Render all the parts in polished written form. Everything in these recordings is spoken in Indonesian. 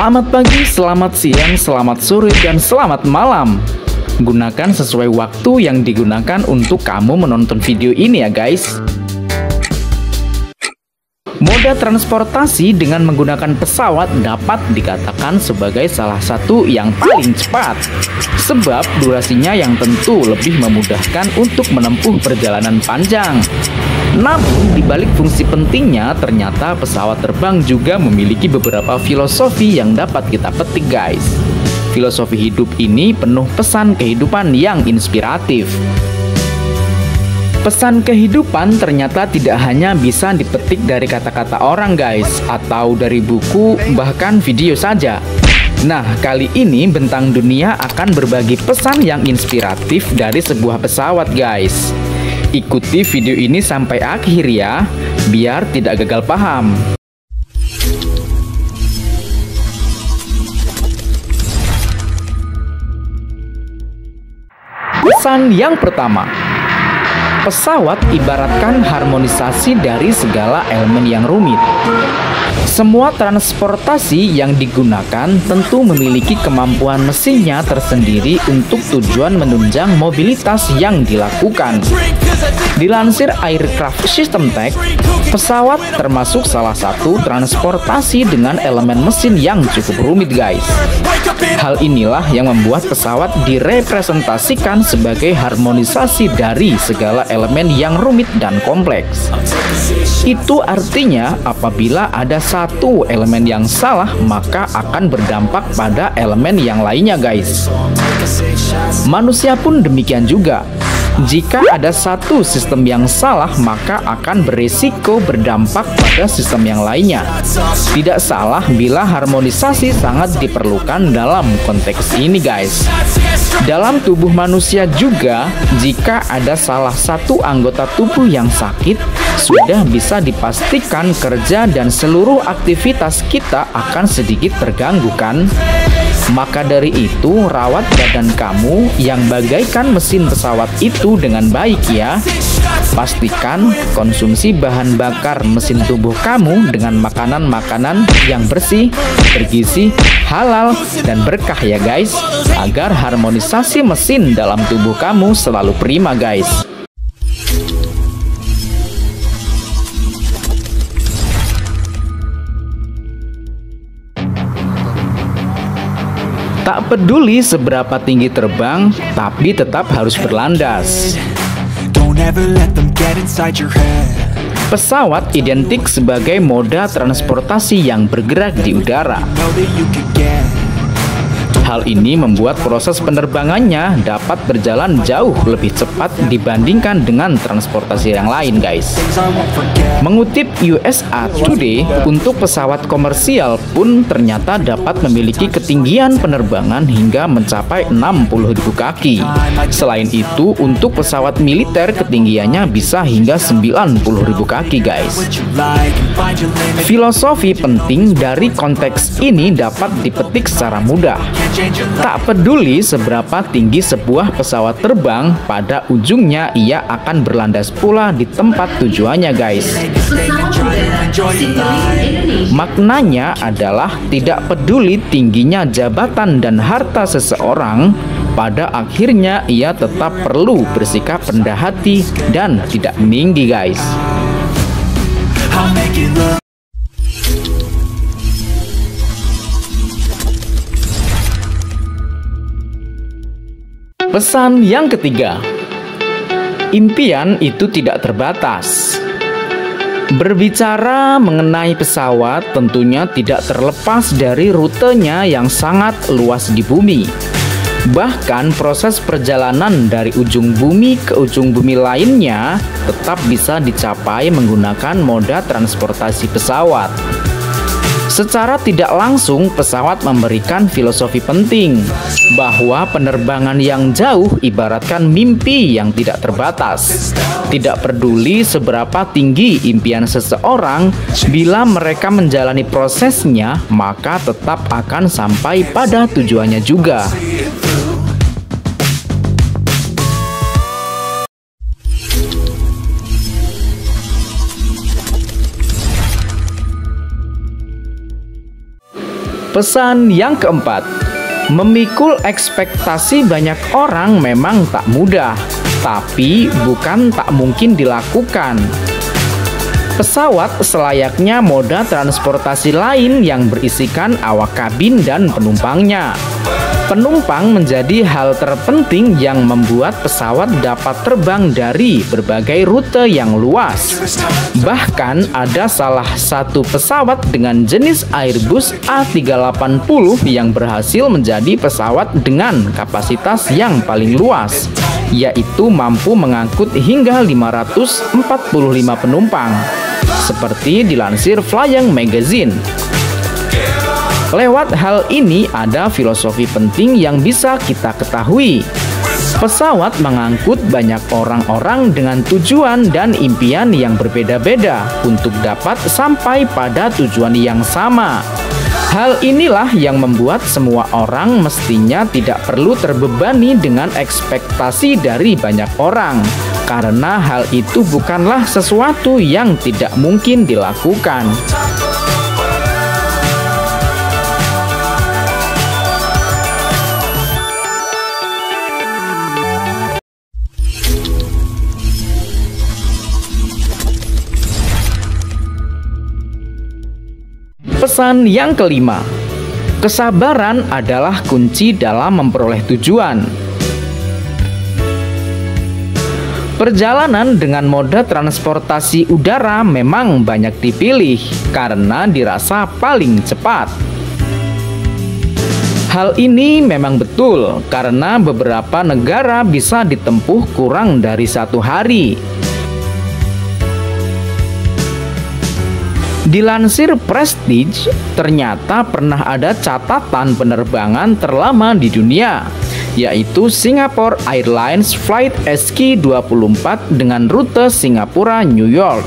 Selamat pagi, selamat siang, selamat sore, dan selamat malam. Gunakan sesuai waktu yang digunakan untuk kamu menonton video ini ya guys. Moda transportasi dengan menggunakan pesawat dapat dikatakan sebagai salah satu yang paling cepat, sebab durasinya yang tentu lebih memudahkan untuk menempuh perjalanan panjang. Namun, di balik fungsi pentingnya, ternyata pesawat terbang juga memiliki beberapa filosofi yang dapat kita petik guys. Filosofi hidup ini penuh pesan kehidupan yang inspiratif. Pesan kehidupan ternyata tidak hanya bisa dipetik dari kata-kata orang guys, atau dari buku, bahkan video saja. Nah, kali ini Bentang Dunia akan berbagi pesan yang inspiratif dari sebuah pesawat guys. Ikuti video ini sampai akhir ya, biar tidak gagal paham. Pesan yang pertama, pesawat ibaratkan harmonisasi dari segala elemen yang rumit. Semua transportasi yang digunakan tentu memiliki kemampuan mesinnya tersendiri untuk tujuan menunjang mobilitas yang dilakukan. Dilansir Aircraft System Tech, pesawat termasuk salah satu transportasi dengan elemen mesin yang cukup rumit guys. Hal inilah yang membuat pesawat direpresentasikan sebagai harmonisasi dari segala elemen yang rumit dan kompleks. Itu artinya apabila ada satu elemen yang salah, maka akan berdampak pada elemen yang lainnya guys. Manusia pun demikian juga. Jika ada satu sistem yang salah, maka akan berisiko berdampak pada sistem yang lainnya. Tidak salah bila harmonisasi sangat diperlukan dalam konteks ini guys. Dalam tubuh manusia juga, jika ada salah satu anggota tubuh yang sakit, sudah bisa dipastikan kerja dan seluruh aktivitas kita akan sedikit terganggu kan? Maka dari itu, rawat badan kamu yang bagaikan mesin pesawat itu dengan baik ya. Pastikan konsumsi bahan bakar mesin tubuh kamu dengan makanan-makanan yang bersih, bergizi, halal, dan berkah ya guys, agar harmonisasi mesin dalam tubuh kamu selalu prima guys. Tak peduli seberapa tinggi terbang, tapi tetap harus berlandas. Pesawat identik sebagai moda transportasi yang bergerak di udara. Hal ini membuat proses penerbangannya dapat berjalan jauh lebih cepat dibandingkan dengan transportasi yang lain guys. Mengutip USA Today, untuk pesawat komersial pun ternyata dapat memiliki ketinggian penerbangan hingga mencapai 60.000 kaki. Selain itu, untuk pesawat militer ketinggiannya bisa hingga 90.000 kaki guys. Filosofi penting dari konteks ini dapat dipetik secara mudah. Tak peduli seberapa tinggi sebuah pesawat terbang, pada ujungnya ia akan berlandas pula di tempat tujuannya guys. Maknanya adalah tidak peduli tingginya jabatan dan harta seseorang, pada akhirnya ia tetap perlu bersikap rendah hati dan tidak meninggi guys. Pesan yang ketiga, impian itu tidak terbatas. Berbicara mengenai pesawat tentunya tidak terlepas dari rutenya yang sangat luas di bumi. Bahkan proses perjalanan dari ujung bumi ke ujung bumi lainnya tetap bisa dicapai menggunakan moda transportasi pesawat. Secara tidak langsung, pesawat memberikan filosofi penting bahwa penerbangan yang jauh ibaratkan mimpi yang tidak terbatas. Tidak peduli seberapa tinggi impian seseorang, bila mereka menjalani prosesnya, maka tetap akan sampai pada tujuannya juga. Pesan yang keempat, memikul ekspektasi banyak orang memang tak mudah, tapi bukan tak mungkin dilakukan. Pesawat selayaknya moda transportasi lain yang berisikan awak kabin dan penumpangnya. Penumpang menjadi hal terpenting yang membuat pesawat dapat terbang dari berbagai rute yang luas. Bahkan ada salah satu pesawat dengan jenis Airbus A380 yang berhasil menjadi pesawat dengan kapasitas yang paling luas, yaitu mampu mengangkut hingga 545 penumpang, seperti dilansir Flying Magazine. Lewat hal ini ada filosofi penting yang bisa kita ketahui. Pesawat mengangkut banyak orang-orang dengan tujuan dan impian yang berbeda-beda untuk dapat sampai pada tujuan yang sama. Hal inilah yang membuat semua orang mestinya tidak perlu terbebani dengan ekspektasi dari banyak orang, karena hal itu bukanlah sesuatu yang tidak mungkin dilakukan. Pesan yang kelima, kesabaran adalah kunci dalam memperoleh tujuan. Perjalanan dengan moda transportasi udara memang banyak dipilih karena dirasa paling cepat. Hal ini memang betul karena beberapa negara bisa ditempuh kurang dari 1 hari. Dilansir Prestige, ternyata pernah ada catatan penerbangan terlama di dunia, yaitu Singapore Airlines Flight SQ-24 dengan rute Singapura-New York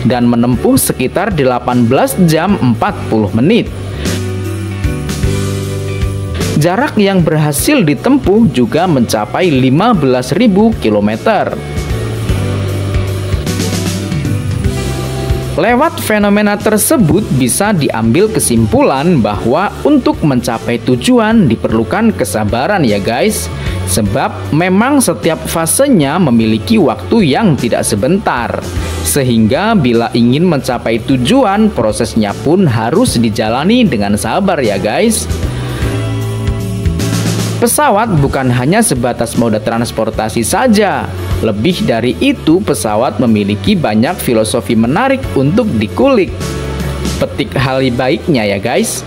dan menempuh sekitar 18 jam 40 menit. Jarak yang berhasil ditempuh juga mencapai 15.000 km. Lewat fenomena tersebut bisa diambil kesimpulan bahwa untuk mencapai tujuan diperlukan kesabaran ya guys. Sebab memang setiap fasenya memiliki waktu yang tidak sebentar. Sehingga bila ingin mencapai tujuan, prosesnya pun harus dijalani dengan sabar ya guys. Pesawat bukan hanya sebatas moda transportasi saja. Lebih dari itu, pesawat memiliki banyak filosofi menarik untuk dikulik. Petik hal baiknya ya guys.